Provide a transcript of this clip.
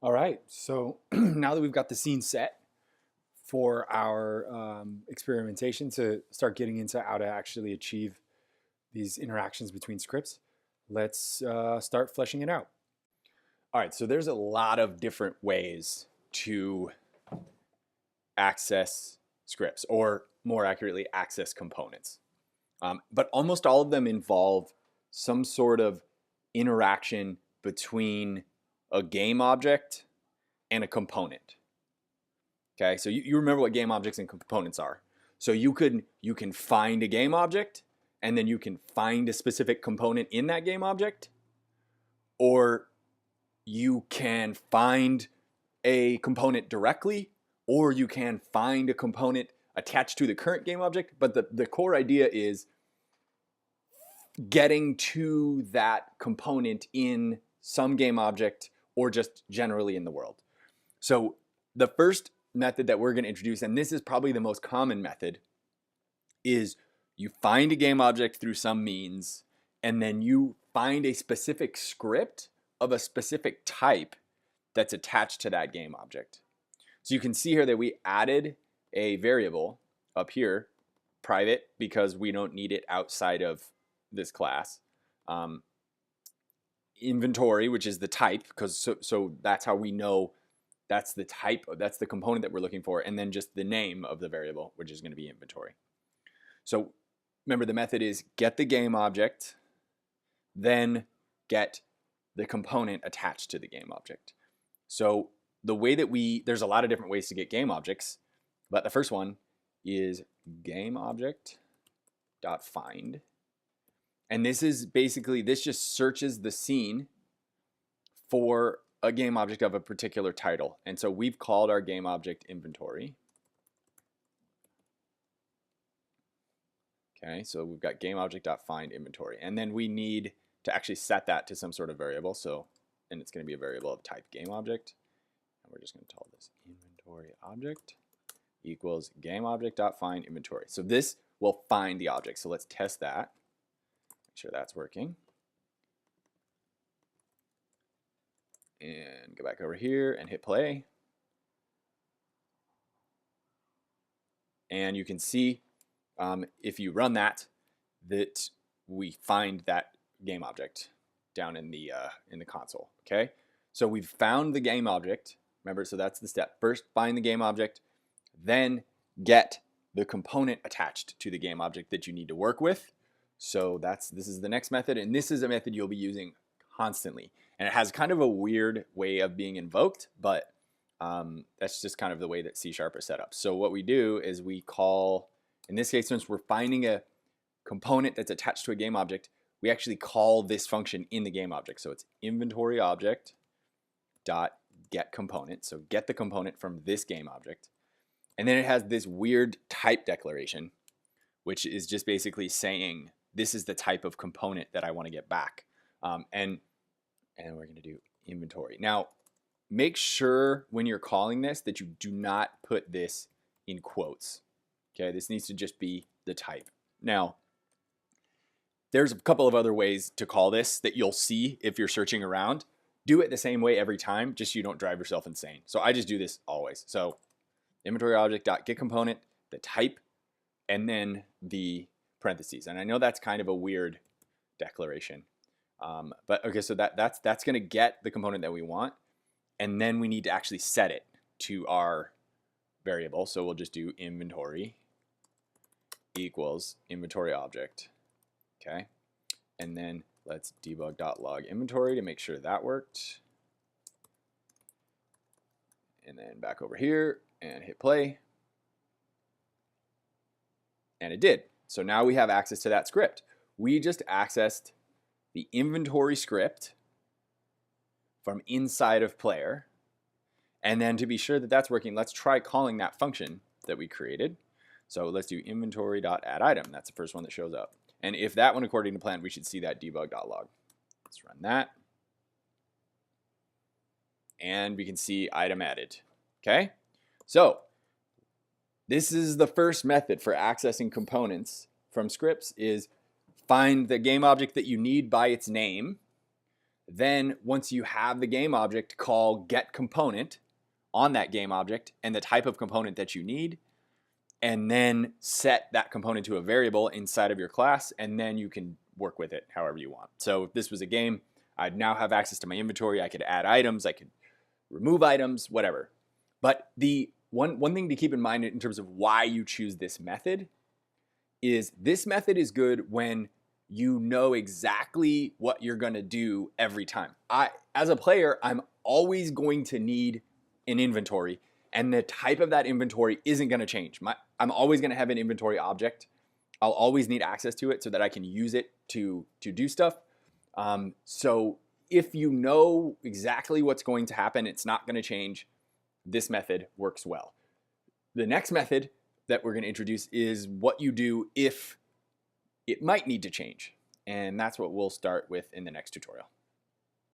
All right, so now that we've got the scene set for our experimentation to start getting into how to actually achieve these interactions between scripts, let's start fleshing it out. All right, so there's a lot of different ways to access scripts, or more accurately, access components. But almost all of them involve some sort of interaction between a game object and a component. Okay, so you remember what game objects and components are. So you can find a game object, and then you can find a specific component in that game object, or you can find a component directly, or you can find a component attached to the current game object. But the core idea is getting to that component in some game object or just generally in the world. So the first method that we're going to introduce, and this is probably the most common method, is you find a game object through some means, and then you find a specific script of a specific type that's attached to that game object. So you can see here that we added a variable up here, private, because we don't need it outside of this class. Inventory, which is the type, because so that's how we know that's the type, that's the component that we're looking for, and then just the name of the variable, which is going to be inventory. So remember, the method is get the game object, then get the component attached to the game object. So the way that there's a lot of different ways to get game objects, but the first one is game object dot find. And this is basically, this just searches the scene for a game object of a particular title. And so we've called our game object inventory. Okay, so we've got game object.find inventory. And then we need to actually set that to some sort of variable. So, and it's going to be a variable of type game object. And we're just going to call this inventory object equals game object.find inventory. So this will find the object. So let's test that. Make sure that's working. And go back over here and hit play. And you can see if you run that we find that game object down in the console. Okay, so we've found the game object. Remember, so that's the step. First, find the game object, then get the component attached to the game object that you need to work with. So this is the next method, and this is a method you'll be using constantly. And it has kind of a weird way of being invoked, but that's just kind of the way that C# is set up. So what we do is we call, in this case, since we're finding a component that's attached to a game object, we actually call this function in the game object. So it's inventory object dot get component. So get the component from this game object. And then it has this weird type declaration, which is just basically saying this is the type of component that I want to get back. And we're going to do inventory. Now, make sure when you're calling this that you do not put this in quotes. Okay, this needs to just be the type. Now, there's a couple of other ways to call this that you'll see if you're searching around. Do it the same way every time, just so you don't drive yourself insane. So I just do this always. So inventory object dot get component, the type, and then the parentheses. And I know that's kind of a weird declaration. But okay, so that's going to get the component that we want, and then we need to actually set it to our variable. So we'll just do inventory equals inventory object. Okay, and then let's debug.log inventory to make sure that worked. And then back over here and hit play. And it did. So now we have access to that script. We just accessed the inventory script from inside of player. And then to be sure that that's working, let's try calling that function that we created. So let's do inventory.addItem. That's the first one that shows up. And if that went according to plan, we should see that debug.log. Let's run that. And we can see item added. Okay? So this is the first method for accessing components from scripts, is find the game object that you need by its name, Then once you have the game object, call getComponent on that game object and the type of component that you need, and then set that component to a variable inside of your class, and then you can work with it however you want. So if this was a game, I'd now have access to my inventory. I could add items, I could remove items, whatever. But the one thing to keep in mind in terms of why you choose this method is this method is good when you know exactly what you're going to do every time. As a player, I'm always going to need an inventory, and the type of that inventory isn't going to change. I'm always going to have an inventory object. I'll always need access to it so that I can use it to do stuff. So if you know exactly what's going to happen, it's not going to change, this method works well. The next method that we're going to introduce is what you do if it might need to change. And that's what we'll start with in the next tutorial.